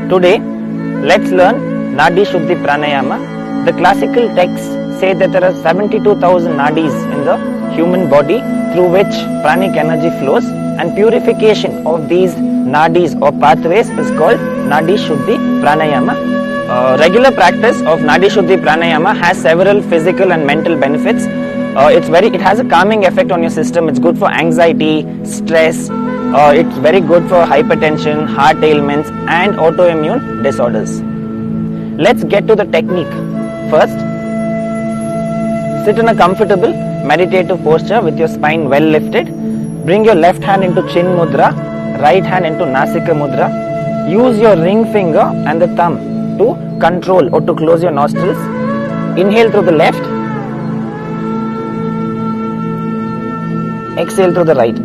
Today, let's learn Nadi Shuddhi Pranayama. The classical texts say that there are 72,000 nadis in the human body through which pranic energy flows, and purification of these nadis or pathways is called Nadi Shuddhi Pranayama. Regular practice of Nadi Shuddhi Pranayama has several physical and mental benefits. It has a calming effect on your system. It's good for anxiety, stress. It's very good for hypertension, heart ailments, and autoimmune disorders. Let's get to the technique. First, sit in a comfortable meditative posture with your spine well lifted. Bring your left hand into Chin Mudra, right hand into Nasika Mudra. Use your ring finger and the thumb to control or to close your nostrils. Inhale through the left. Exhale through the right.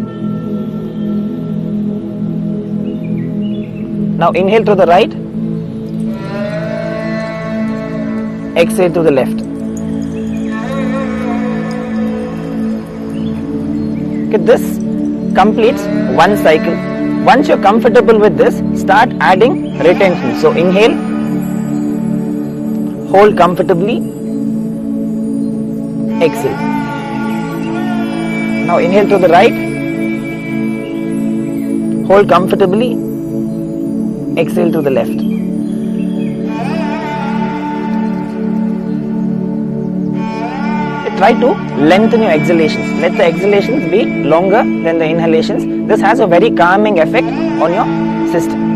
Now inhale through the right. Exhale through the left. Okay, this completes one cycle. Once you're comfortable with this, start adding retention. So inhale, hold comfortably, exhale. Now inhale to the right, hold comfortably, exhale to the left. Try to lengthen your exhalations. Let the exhalations be longer than the inhalations. This has a very calming effect on your system.